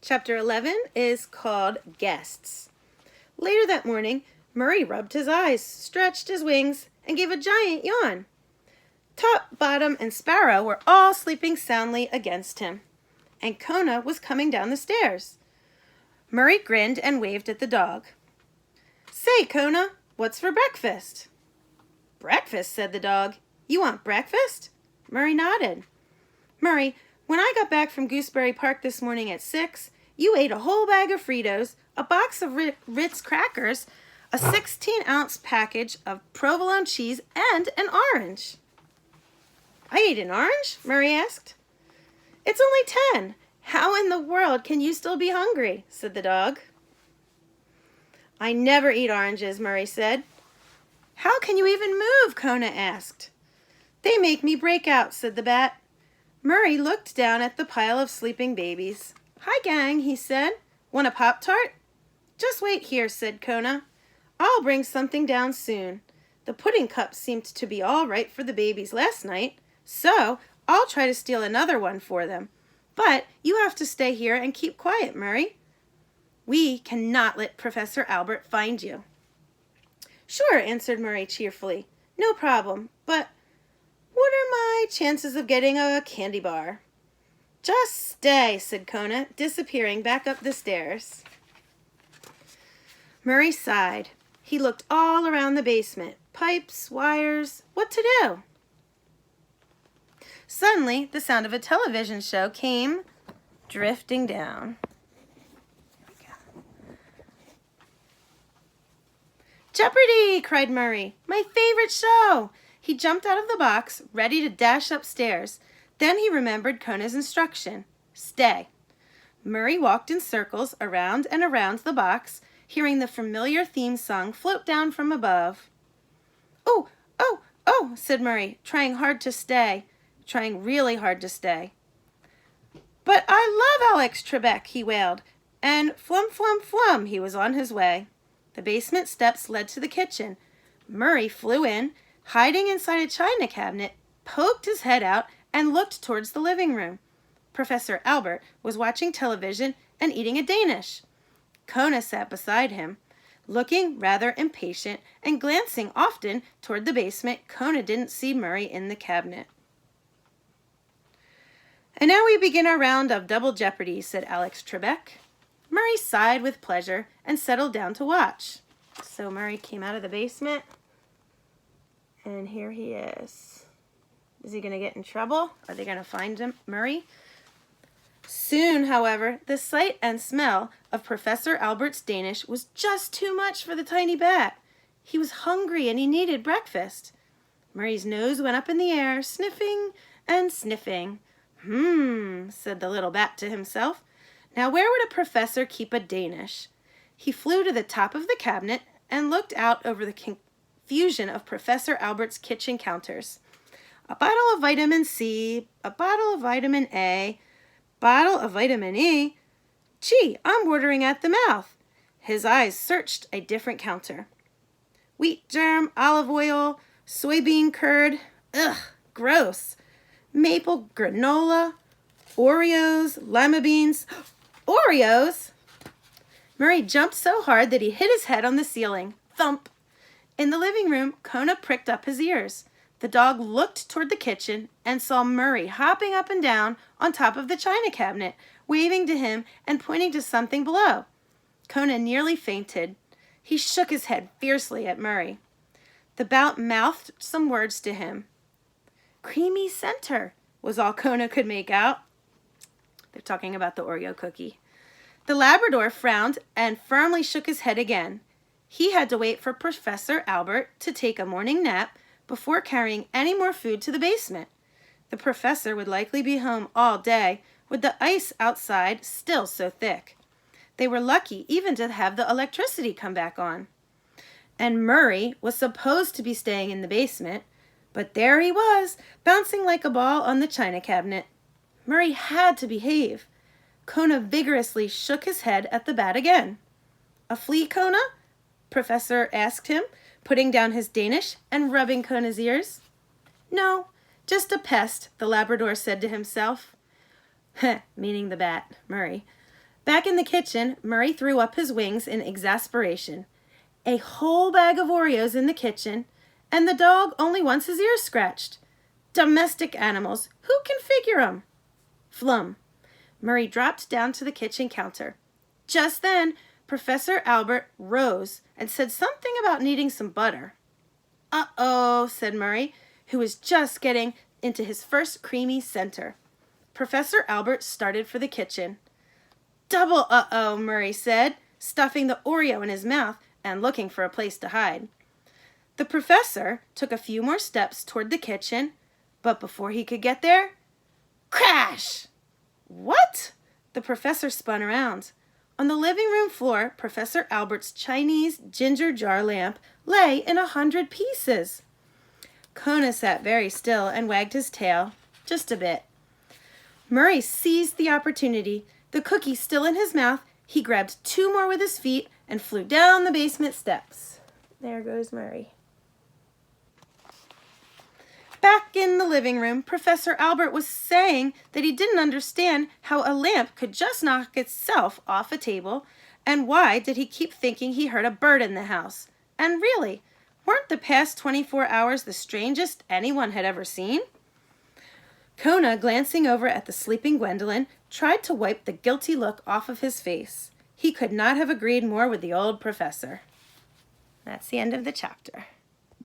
Chapter 11 is called Guests. Later that morning, Murray rubbed his eyes, stretched his wings, and gave a giant yawn. Top, Bottom, and Sparrow were all sleeping soundly against him, and Kona was coming down the stairs. Murray grinned and waved at the dog. "Say, Kona, what's for breakfast?" "Breakfast," said the dog. "You want breakfast?" Murray nodded. "Murray, when I got back from Gooseberry Park this morning at 6, you ate a whole bag of Fritos, a box of Ritz crackers, a 16-ounce package of provolone cheese, and an orange." "I ate an orange?" Murray asked. "It's only 10. How in the world can you still be hungry?" said the dog. "I never eat oranges," Murray said. "How can you even move?" Kona asked. "They make me break out," said the bat. Murray looked down at the pile of sleeping babies. "Hi, gang," he said. "Want a Pop-Tart?" "Just wait here," said Kona. "I'll bring something down soon. The pudding cup seemed to be all right for the babies last night, so I'll try to steal another one for them. But you have to stay here and keep quiet, Murray. We cannot let Professor Albert find you." "Sure," answered Murray cheerfully. "No problem, but what are my chances of getting a candy bar?" "Just stay," said Kona, disappearing back up the stairs. Murray sighed. He looked all around the basement. Pipes, wires, what to do? Suddenly, the sound of a television show came drifting down. Here we go. "Jeopardy!" cried Murray. "My favorite show!" He jumped out of the box, ready to dash upstairs. Then he remembered Kona's instruction. Stay. Murray walked in circles around and around the box, hearing the familiar theme song float down from above. "Oh, oh, oh," said Murray, trying really hard to stay. "But I love Alex Trebek," he wailed, and flum, flum, flum, he was on his way. The basement steps led to the kitchen. Murray flew in, hiding inside a china cabinet, poked his head out, and looked towards the living room. Professor Albert was watching television and eating a Danish. Kona sat beside him. Looking rather impatient and glancing often toward the basement, Kona didn't see Murray in the cabinet. "And now we begin our round of double jeopardy," said Alex Trebek. Murray sighed with pleasure and settled down to watch. So Murray came out of the basement, and here he is. Is he going to get in trouble? Are they going to find him, Murray? Soon, however, the sight and smell of Professor Albert's Danish was just too much for the tiny bat. He was hungry and he needed breakfast. Murray's nose went up in the air, sniffing and sniffing. Said the little bat to himself. Now where would a professor keep a Danish? He flew to the top of the cabinet and looked out over the confusion of Professor Albert's kitchen counters. A bottle of vitamin C, a bottle of vitamin A, bottle of vitamin E. Gee, I'm watering at the mouth. His eyes searched a different counter. Wheat germ, olive oil, soybean curd. Ugh, gross. Maple granola, Oreos, lima beans. Oreos! Murray jumped so hard that he hit his head on the ceiling. Thump! In the living room, Kona pricked up his ears. The dog looked toward the kitchen and saw Murray hopping up and down on top of the china cabinet, waving to him and pointing to something below. Kona nearly fainted. He shook his head fiercely at Murray. The bat mouthed some words to him. "Creamy center," was all Kona could make out. They're talking about the Oreo cookie. The Labrador frowned and firmly shook his head again. He had to wait for Professor Albert to take a morning nap before carrying any more food to the basement. The professor would likely be home all day, with the ice outside still so thick. They were lucky even to have the electricity come back on. And Murray was supposed to be staying in the basement, but there he was, bouncing like a ball on the china cabinet. Murray had to behave. Kona vigorously shook his head at the bat again. "A flea, Kona?" Professor asked him, putting down his Danish and rubbing Kona's ears. "No, just a pest," the Labrador said to himself. Meaning the bat, Murray. Back in the kitchen, Murray threw up his wings in exasperation. A whole bag of Oreos in the kitchen, and the dog only wants his ears scratched. Domestic animals, who can figure 'em? Flum. Murray dropped down to the kitchen counter. Just then, Professor Albert rose and said something about needing some butter. Uh-oh, said Murray, who was just getting into his first creamy center. Professor Albert started for the kitchen. Double uh-oh, Murray said, stuffing the Oreo in his mouth and looking for a place to hide. The professor took a few more steps toward the kitchen, but before he could get there, crash! What? The professor spun around. On the living room floor, Professor Albert's Chinese ginger jar lamp lay in 100 pieces. Kona sat very still and wagged his tail, just a bit. Murray seized the opportunity. The cookie still in his mouth, he grabbed 2 more with his feet and flew down the basement steps. There goes Murray. Back in the living room, Professor Albert was saying that he didn't understand how a lamp could just knock itself off a table, and why did he keep thinking he heard a bird in the house? And really, weren't the past 24 hours the strangest anyone had ever seen? Kona, glancing over at the sleeping Gwendolyn, tried to wipe the guilty look off of his face. He could not have agreed more with the old professor. That's the end of the chapter.